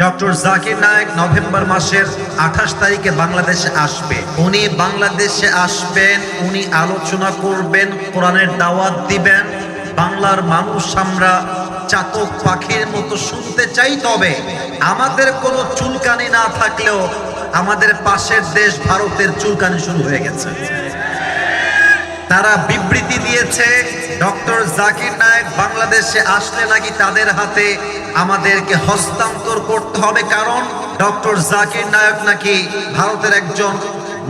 Doctor Zakir Naik November মাসের 28 তারিখে বাংলাদেশে আসবে। উনি বাংলাদেশে আসবেন, উনি আলোচনা করবেন, কোরআনের দাওয়াত দিবেন। বাংলার মানুষ আমরা চাতক পাখির মতো শুনতে চাই। তবে আমাদের কোনো চুলকানি না থাকলেও আমাদের পাশের দেশ ভারতের চুলকানি শুরু হয়ে গেছে। তারা বিবৃতি দিয়েছে ডক্টর জাকির নায়েক বাংলাদেশে আসলে নাকি তাদের হাতে আমাদেরকে হস্তান্তর করতে হবে, কারণ ডক্টর জাকির নায়েক নাকি ভারতের একজন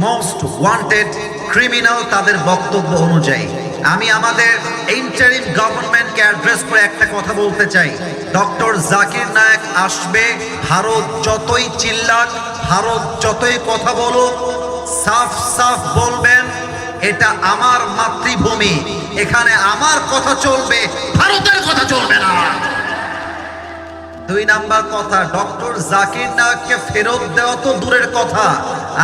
মোস্ট ওয়ান্টেড ক্রিমিনাল তাদের বক্তব্য অনুযায়ী। আমি আমাদের ইন্টারিম গভর্নমেন্টকে অ্যাড্রেস করে একটা কথা বলতে চাই, ডক্টর জাকির নায়েক আসবে, ভারত যতই চিল্লাক, ভারত যতই কথা বলুক, সাফ সাফ বলবেন এটা আমার মাতৃভূমি, এখানে আমার কথা চলবে, ভারতের কথা চলবে না। 2 নাম্বার কথা, ডক্টর জাকির নায়েককে ফেরত দেওয়া তো দূরের কথা,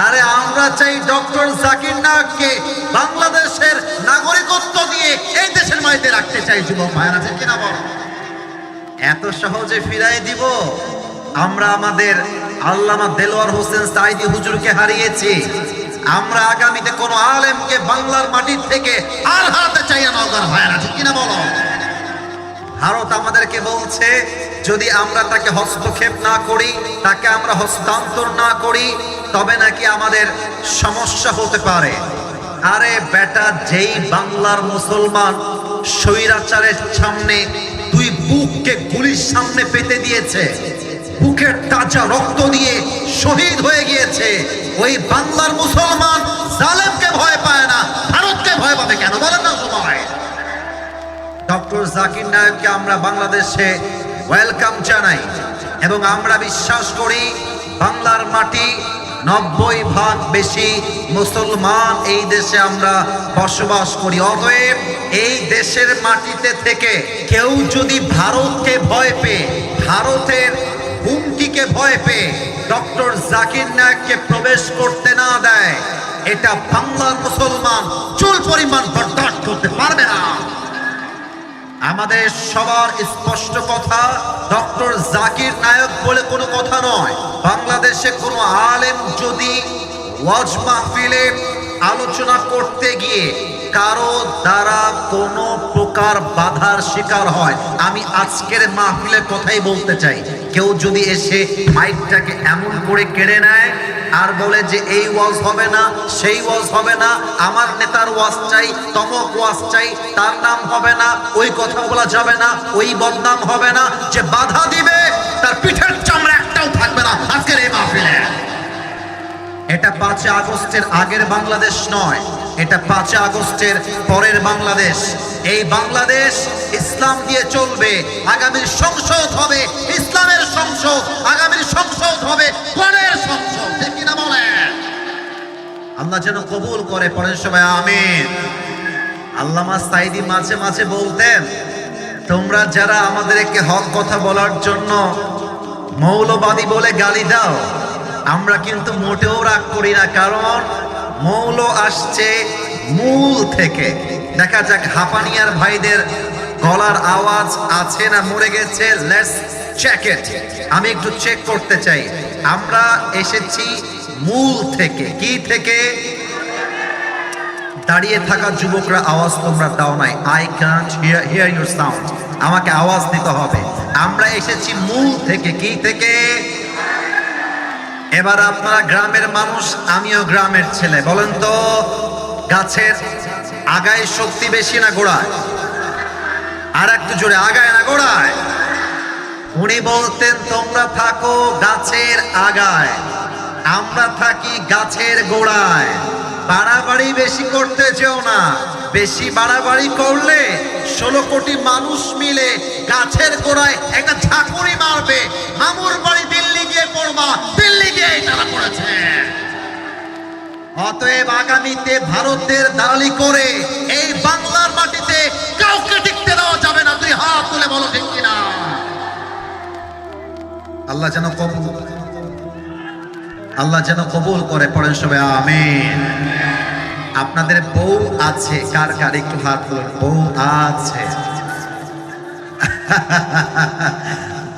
আরে আমরা চাই ডক্টর জাকির নায়েককে বাংলাদেশের নাগরিকত্ব দিয়ে এই দেশের মাটিতে রাখতে চাই। যুবক ভাইরা ঠিক কিনা বল? এত সহজে ফিরাই দিব? আমরা আমাদের আল্লামা দেলোয়ার হোসেন সাঈদী হুজুরকে হারিয়েছি। আমরা আগামীতে কোন আলেমকে বাংলার মাটির থেকে আর হারাতে চাই না। নওগাঁর ভাইরা ঠিক কিনা বলো? ভারত আমাদেরকে বলছে যদি আমরা তাকে হস্তক্ষেপ না করি, তাকে আমরা হস্তান্তর না করি, তবে নাকি আমাদের সমস্যা হতে পারে। আরে বেটা, যেই বাংলার মুসলমান স্বৈরাচারের সামনে 2 বুককে গুলির সামনে পেতে দিয়েছে, বুকের তাজা রক্ত দিয়ে শহীদ হয়ে গিয়েছে, ওই বাংলার মুসলমান জালেমকে ভয় পায় না, ভারতকে ভয় পাবে কেন বলেন না সবাই? ডক্টর জাকির নায়েককে আমরা বাংলাদেশে ওয়েলকাম জানাই এবং আমরা বিশ্বাস করি বাংলার মাটি 90% বেশি মুসলমান এই দেশে আমরা বসবাস করি। অতএব এই দেশের মাটিতে থেকে কেউ যদি ভারতকে ভয় পেয়ে, ভারতের হুমকিকে ভয় পেয়ে ডক্টর জাকির নায়েককে প্রবেশ করতে না দেয়, এটা বাংলার মুসলমান চুল পরিমাণ বরদাস্ত করতে পারবে না। আমাদের সবার স্পষ্ট কথা, ডক্টর জাকির নায়েক বলে কোনো কথা নয়। বাংলাদেশে কোনো আলেম যদি ওয়াজ মাহফিলে আলোচনা করতে গিয়ে কারো দ্বারা কোনো প্রকার বাধার শিকার হয়, আমি আজকের মাহফিলের কথাই বলতে চাই, কেউ যদি এসে মাইকটাকে এমন করে কেড়ে নেয় আর বলে যে এই ওয়াজ হবে না, সেই ওয়াজ হবে না, আমার নেতার ওয়াজ চাই, তমক ওয়াজ চাই, তার নাম হবে না, ওই কথা বলা যাবে না, ওই বদনাম হবে না, যে বাধা দিবে তার পিঠের চামড়া একটাও থাকবে না আজকের এই মাহফিলে। এটা 5 আগস্টের আগের বাংলাদেশ নয়, এটা 5 আগস্টের পরের বাংলাদেশ। এই বাংলাদেশ ইসলাম দিয়ে চলবে। আগামীর সংসদ হবে ইসলামের সংসদ, আগামীর সংসদ হবে কোরআনের সংসদ, ঠিক কিনা বলেন? আল্লাহ যেন কবুল করে, পড়েন সবাই আমিন। আল্লামা সাঈদী মাঝে মাঝে বলতেন, তোমরা যারা আমাদেরকে হক কথা বলার জন্য মৌলবাদী বলে গালি দাও, আমরা কিন্তু মোটেও রাগ করি না, কারণ মৌল আসছে মূল থেকে। দেখা যাক হাঁপানিয়ার ভাইদের গলার আওয়াজ আছে না মরে গেছে? Let's check it. আমি একটু চেক করতে চাই। আমরা এসেছি মূল থেকে। কি থেকে? দাঁড়িয়ে থাকা যুবকরা আওয়াজ তোমরা দাও নাই। I can't here your sound. আমাকে আওয়াজ দিতে হবে। আমরা এসেছি মূল থেকে। কি থেকে? এবার আপনারা গ্রামের মানুষ, আমিও গ্রামের ছেলে, বলেন তো গাছের আগায় শক্তি বেশি না গোড়ায়? আর একটু জোরে, আগায় না গোড়ায়? উনি বলতেন তোমরা থাকো গাছের আগায়, আমরা থাকি গাছের গোড়ায়। বাড়াবাড়ি বেশি করতে যেও না, বেশি বাড়াবাড়ি করলে 16 কোটি মানুষ মিলে গাছের গোড়ায় একটা ঝাঁকুনি মারবে। মামুর বাড়ি দিল্লি গিয়ে পড়বা, দিল্লি গিয়ে তারা পড়েছে। অতএব আগামীতে ভারতের দালালি করে এই বাংলার মাটিতে কাউকে টিকতে দেওয়া যাবে না। তুই হাত তুলে বলো ঠিক কিনা? আল্লাহ যেন কবুল করে, পড়েন সবাই আমিন। আপনাদের বউ আছে? কার কার একটু হাত তুলুন। বউ আছে?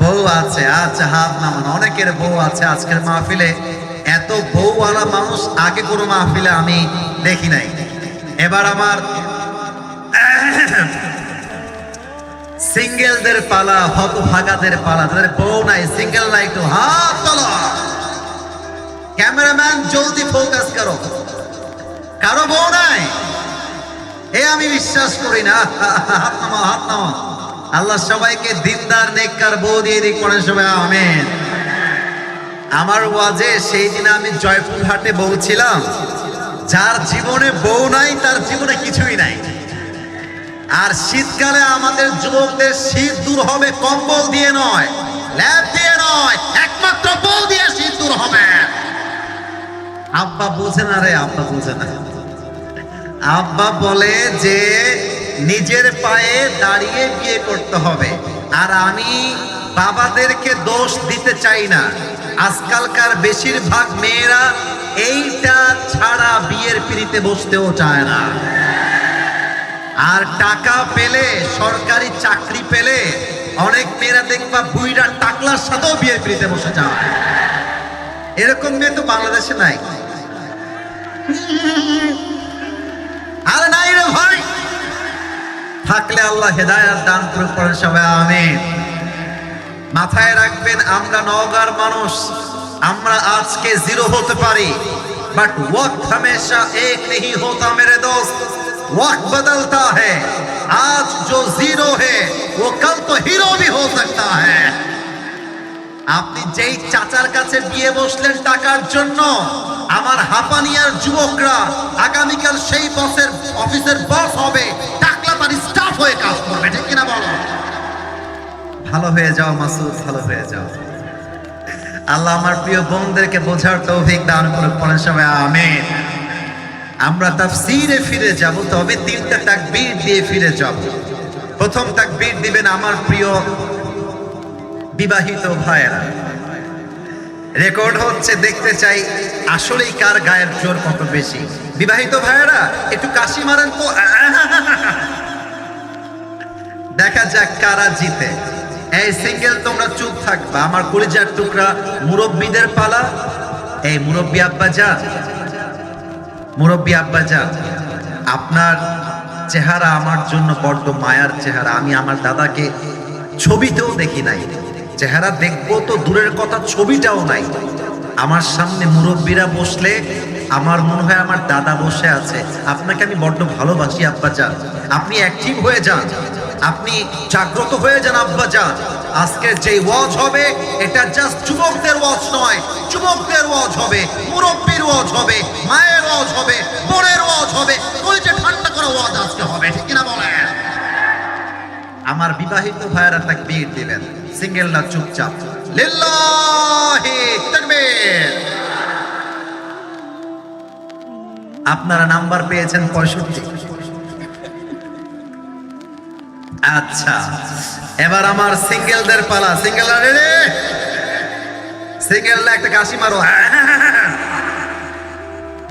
বউ আছে, আচ্ছা হাত নামান। অনেকের বউ আছে আজকের মাহফিলে। এত বউওয়ালা মানুষ আগে কোনো মাহফিলে আমি দেখি নাই। এবার আমার সিঙ্গেলদের পালা, হতভাগাদের পালা, যাদের বউ নাই, সিঙ্গেল নাই, একটু হাত তোলো। ক্যামেরাম্যান জলদি ফোকাস করো। কারো বউ নাই? আমি বিশ্বাস করি না। হাত নামাও, হাত নামাও। আল্লাহ সবাইকে দিনদার নেককার বউ দিয়ে দিক, পড়েন সবাই আমিন। আমার ওয়াজে সেই দিন আমি জয়পুরহাটে বলছিলাম, যার জীবনে বউ নাই তার জীবনে কিছুই নাই। আর শীতকালে আমাদের যুবকদের শীত দূর হবে কম্বল দিয়ে নয়, ল্যাব দিয়ে নয়, একমাত্র বউ দিয়ে শীত দূর হবে। আব্বা বোঝে না রে, আব্বা বোঝে না। আব্বা বলে যে নিজের পায়ে দাঁড়িয়ে বিয়ে করতে হবে। আর আমি বাবাদেরকে দোষ দিতে চাই না। আজকালকার বেশিরভাগ মেয়েরা এইটা ছাড়া বিয়ের পিড়িতে বসতেও চায় না। আর টাকা পেলে, সরকারি চাকরি পেলে অনেক মেয়েরা দেখবা বুইরা টাকলার সাথেও বিয়ের পিড়িতে বসে যায়। এরকম মেয়ে তো বাংলাদেশে নাই। আরে নাই রে ভাই, থাকলে আল্লাহ হেদায়েত দান করুক, পড়েন সবাই আমিন। মাথায় রাখবেন, আমরা নওগাঁর মানুষ, আমরা আজকে জিরো হতে পারি, বাট ওয়াক্ত हमेशा एक नहीं होता मेरे दोस्त, वक्त बदलता है। आज जो जीरो है वो कल तो हीरो भी हो सकता है। আপনি যেই চাচার কাছে বিয়ে বসলেন টাকার জন্য, আমার হাপানিয়ার যুবকরা আগামীকাল সেই বসের অফিসের বস হবে, টাকলা তার স্টাফ হয়ে কাজ করবে, ঠিক কিনা বলো? ভালো হয়ে যাও মাসুদ, ভালো হয়ে যাও। আল্লাহ আমার প্রিয় বোনদেরকে বোঝার তৌফিক দান করুক, পড়েন সবাই আমিন। আমরা তাফসীরে ফিরে যাব, তবে তিনটা তাকবীর দিয়ে ফিরে যাব। প্রথম তাকবীর দিবেন আমার প্রিয় বিবাহিত ভাইয়েরা। রেকর্ড হচ্ছে, দেখতে চাই আসলেই কার গায়ের জোর কত বেশি। বিবাহিত ভাইয়েরা একটু কাশি মারেন তো, দেখা যাক কারা জিতে। এই সিঙ্গেল তোমরা চুপ থাকবা, আমার কলিজার টুকরা মুরব্বীদের পালা। এই মুরব্বী আব্বা যা, মুরব্বী আব্বা যা, আপনার চেহারা আমার জন্য বড্ড মায়ার চেহারা। আমি আমার দাদাকে ছবিতেও দেখি নাই, চেহারা দেখবো তো দূরের কথা, ছবিটাও নাই। আমার সামনে মুরব্বীরা বসলে আমার মনে হয় আমার দাদা বসে আছে। আপনাকে আমি বড্ড ভালোবাসি আব্বা যান, আপনি অ্যাক্টিভ হয়ে যান, আপনি জাগ্রত হয়ে যান আব্বা যান। আজকের যে ওয়াজ হবে এটা জাস্ট যুবকদের ওয়াজ নয়, যুবকদের ওয়াজ হবে, মুরব্বীর ওয়াজ হবে, মায়ের ওয়াজ হবে, বোনের ওয়াজ হবে, কলিজা ঠান্ডা করে ওয়াজ আজকে হবে, ঠিক কিনা বলেন? আমার বিবাহিত ভাইয়েরা তাকবীর দিবেন, সিঙ্গেলরা চুপচাপ। লিল্লাহি তাকবীর। আপনারা নাম্বার পেয়েছেন 65। আচ্ছা, এবার আমার সিঙ্গেলদের পালা। সিঙ্গেলরা রেডি? সিঙ্গেলরা একটা কাশি মারো।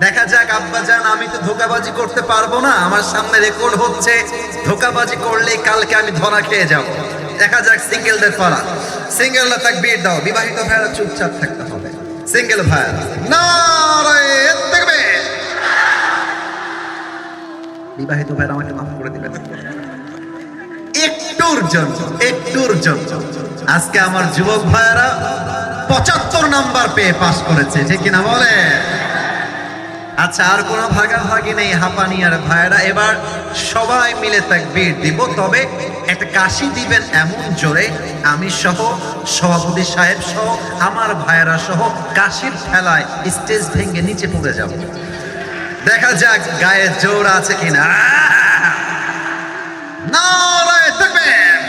দেখা যাক আব্বা জান, আমি তো ধোকাবাজি করতে পারবো না, আমার সামনে রেকর্ড হচ্ছে, ধোকাবাজি করলে কালকে আমি ধরা খেয়ে যাব। দেখা যাক সিঙ্গেলদের পালা। সিঙ্গেলরা তাকবীর দাও, বিবাহিত ভাইয়েরা চুপচাপ থাকতে হবে। সিঙ্গেল ভাইয়েরা নারায়ে তাকবীর। বিবাহিত ভাইয়েরা আমাকে মাফ করে দিবেন, একটুর জন্য, একটুর জন্য। আজকে আমার যুবক ভাইয়েরা 75 নাম্বার পেয়ে পাস করেছে, ঠিক কিনা বলে? আচ্ছা, আর কোনো ভাগাভাগি নেই হাঁপানিয়ার ভাইয়েরা। এবার সবাই মিলে তাকবীর দিব, তবে একটা কাশি দিবেন এমন জোরে আমি সহ, সভাপতি সাহেব সহ, আমার ভাইয়েরা সহ কাশির ঠেলায় স্টেজ ভেঙে নিচে পড়ে যাব। দেখা যাক গায়ে জোর আছে কিনা। নারায়ে তাকবীর।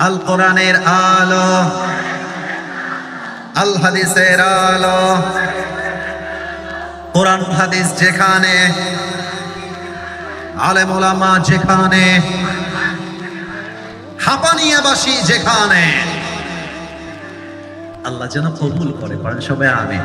আল কোরআনের আলো, আল হাদিসের আলো, কোরআন হাদিস যেখানে, আলেম ওলামা যেখানে, হাঁপানিয়াবাসী যেখানে, আল্লাহ যেন কবুল করে, সবাই আমিন।